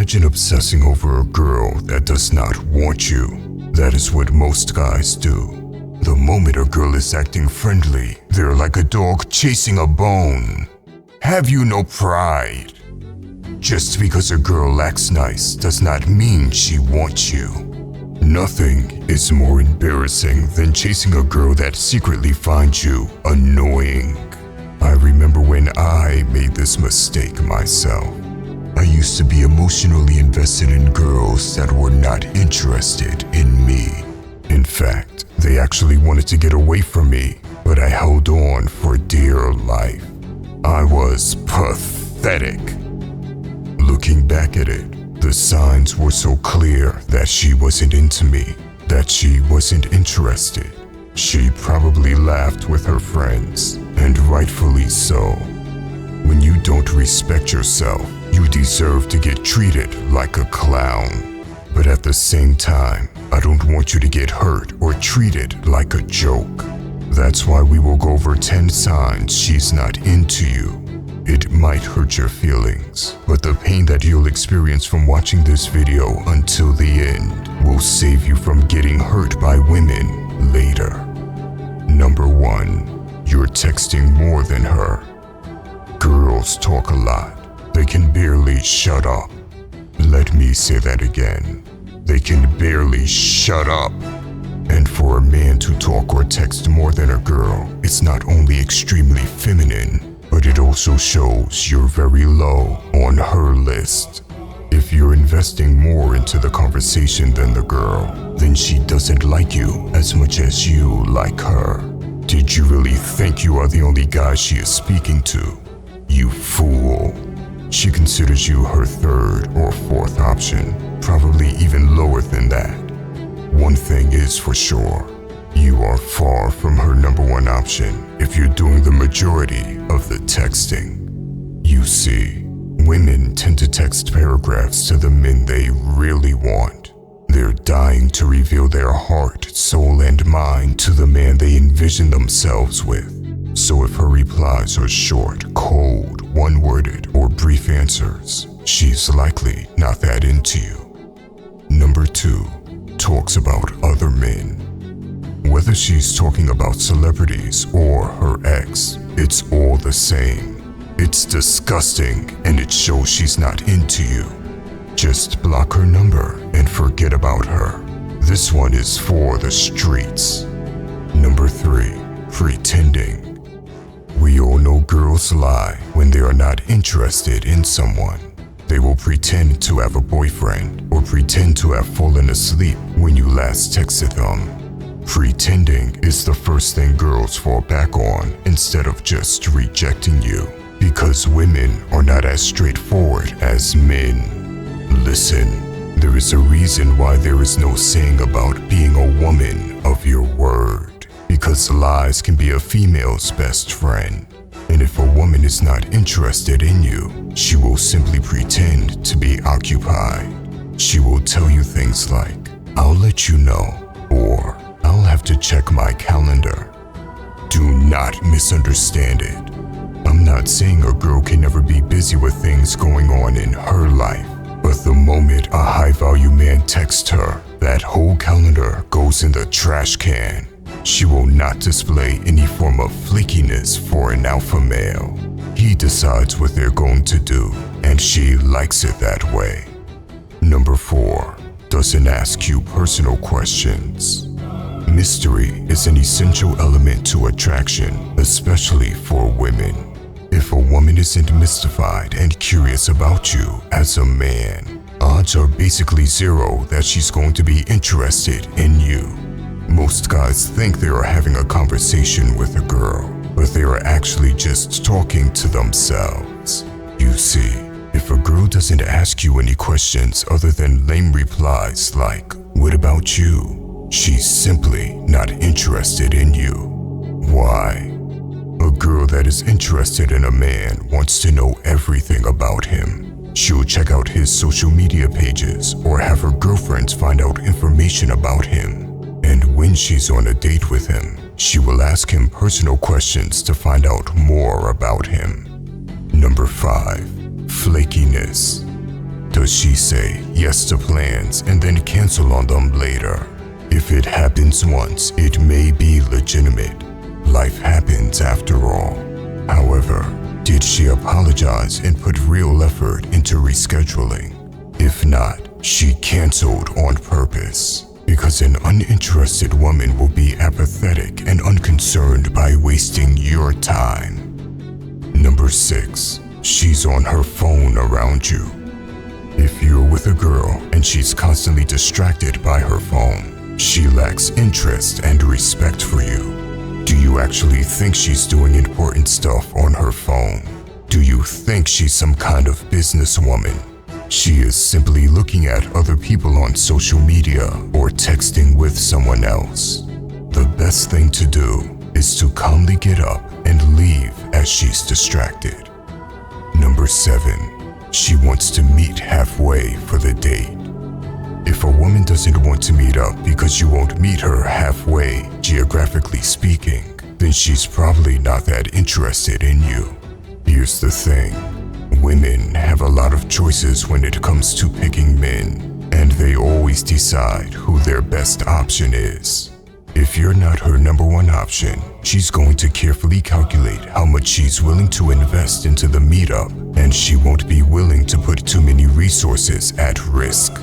Imagine obsessing over a girl that does not want you. That is what most guys do. The moment a girl is acting friendly, they're like a dog chasing a bone. Have you no pride? Just because a girl acts nice does not mean she wants you. Nothing is more embarrassing than chasing a girl that secretly finds you annoying. I remember when I made this mistake myself. I used to be emotionally invested in girls that were not interested in me. In fact, they actually wanted to get away from me, but I held on for dear life. I was pathetic. Looking back at it, the signs were so clear that she wasn't into me, that she wasn't interested. She probably laughed with her friends, and rightfully so. When you don't respect yourself, you deserve to get treated like a clown. But at the same time, I don't want you to get hurt or treated like a joke. That's why we will go over 10 signs she's not into you. It might hurt your feelings, but the pain that you'll experience from watching this video until the end will save you from getting hurt by women later. Number 1. You're texting more than her. Girls talk a lot. They can barely shut up. Let me say that again. They can barely shut up. And for a man to talk or text more than a girl, it's not only extremely feminine, but it also shows you're very low on her list. If you're investing more into the conversation than the girl, then she doesn't like you as much as you like her. Did you really think you are the only guy she is speaking to? You fool. She considers you her third or fourth option, probably even lower than that. One thing is for sure, you are far from her number one option if you're doing the majority of the texting. You see, women tend to text paragraphs to the men they really want. They're dying to reveal their heart, soul, and mind to the man they envision themselves with. So if her replies are short, cold, one-worded, or brief answers, she's likely not that into you. Number 2, talks about other men. Whether she's talking about celebrities or her ex, it's all the same. It's disgusting, and it shows she's not into you. Just block her number and forget about her. This one is for the streets. Number 3, pretending. We all know girls lie when they are not interested in someone. They will pretend to have a boyfriend or pretend to have fallen asleep when you last texted them. Pretending is the first thing girls fall back on instead of just rejecting you, because women are not as straightforward as men. Listen, there is a reason why there is no saying about being a woman of your word. Because lies can be a female's best friend. And if a woman is not interested in you, she will simply pretend to be occupied. She will tell you things like, "I'll let you know," or "I'll have to check my calendar." Do not misunderstand it. I'm not saying a girl can never be busy with things going on in her life, but the moment a high-value man texts her, that whole calendar goes in the trash can. She will not display any form of flakiness for an alpha male. He decides what they're going to do, and she likes it that way. Number 4, doesn't ask you personal questions. Mystery is an essential element to attraction, especially for women. If a woman isn't mystified and curious about you as a man, odds are basically zero that she's going to be interested in you. Most guys think they are having a conversation with a girl, but they are actually just talking to themselves. You see, if a girl doesn't ask you any questions other than lame replies like, "What about you?" she's simply not interested in you. Why? A girl that is interested in a man wants to know everything about him. She'll check out his social media pages or have her girlfriends find out information about him. And when she's on a date with him, she will ask him personal questions to find out more about him. Number 5, flakiness. Does she say yes to plans and then cancel on them later? If it happens once, it may be legitimate. Life happens after all. However, did she apologize and put real effort into rescheduling? If not, she canceled on purpose. Because an uninterested woman will be apathetic and unconcerned by wasting your time. Number 6. She's on her phone around you. If you're with a girl and she's constantly distracted by her phone, she lacks interest and respect for you. Do you actually think she's doing important stuff on her phone? Do you think she's some kind of businesswoman? She is simply looking at other people on social media or texting with someone else. The best thing to do is to calmly get up and leave as she's distracted. Number 7. She wants to meet halfway for the date. If a woman doesn't want to meet up because you won't meet her halfway, geographically speaking, then she's probably not that interested in you. Here's the thing. Women have a lot of choices when it comes to picking men, and they always decide who their best option is. If you're not her number one option, she's going to carefully calculate how much she's willing to invest into the meetup, and she won't be willing to put too many resources at risk.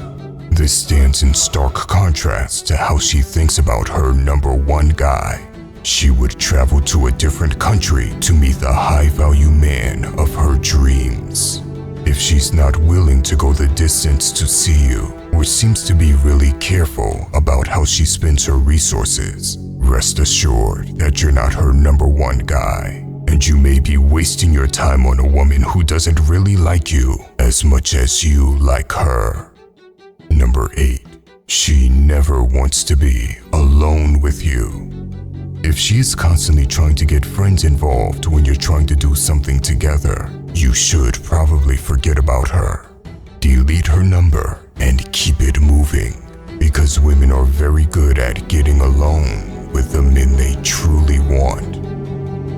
This stands in stark contrast to how she thinks about her number one guy. She would travel to a different country to meet the high-value man of her dreams. If she's not willing to go the distance to see you, or seems to be really careful about how she spends her resources, rest assured that you're not her number one guy, and you may be wasting your time on a woman who doesn't really like you as much as you like her. Number 8. She never wants to be alone with you. If she is constantly trying to get friends involved when you're trying to do something together, you should probably forget about her. Delete her number and keep it moving, because women are very good at getting alone with the men they truly want.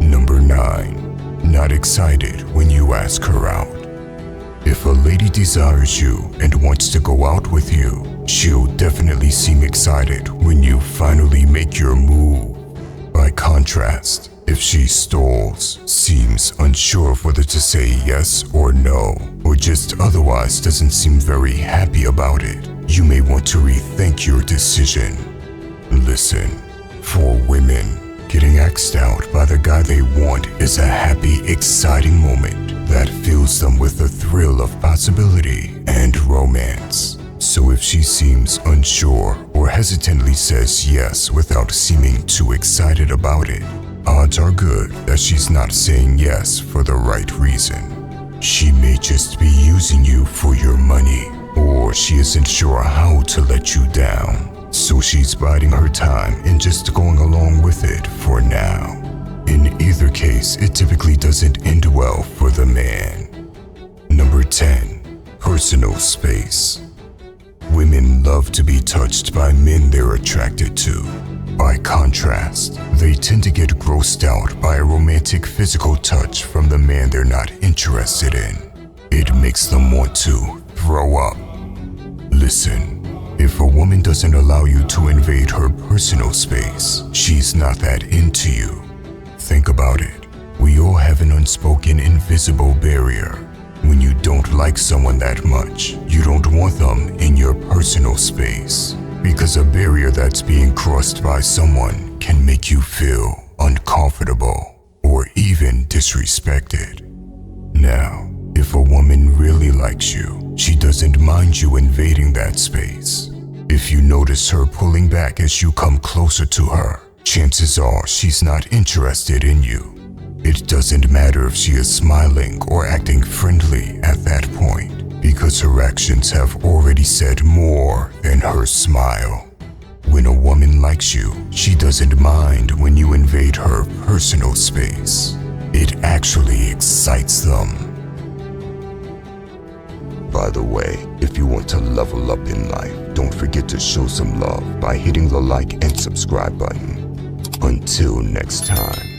Number 9. Not excited when you ask her out. If a lady desires you and wants to go out with you, she'll definitely seem excited when you finally make your move. By contrast, if she stalls, seems unsure of whether to say yes or no, or just otherwise doesn't seem very happy about it, you may want to rethink your decision. Listen, for women, getting asked out by the guy they want is a happy, exciting moment that fills them with the thrill of possibility and romance. So if she seems unsure or hesitantly says yes without seeming too excited about it, odds are good that she's not saying yes for the right reason. She may just be using you for your money, or she isn't sure how to let you down, so she's biding her time and just going along with it for now. In either case, it typically doesn't end well for the man. Number 10. Personal space. Women love to be touched by men they're attracted to. By contrast, they tend to get grossed out by a romantic physical touch from the man they're not interested in. It makes them want to throw up. Listen, if a woman doesn't allow you to invade her personal space, she's not that into you. Think about it. We all have an unspoken invisible barrier. When you don't like someone that much, you don't want them in your personal space, because a barrier that's being crossed by someone can make you feel uncomfortable or even disrespected. Now, if a woman really likes you, she doesn't mind you invading that space. If you notice her pulling back as you come closer to her, chances are she's not interested in you. It doesn't matter if she is smiling or acting friendly at that point, because her actions have already said more than her smile. When a woman likes you, she doesn't mind when you invade her personal space. It actually excites them. By the way, if you want to level up in life, don't forget to show some love by hitting the like and subscribe button. Until next time.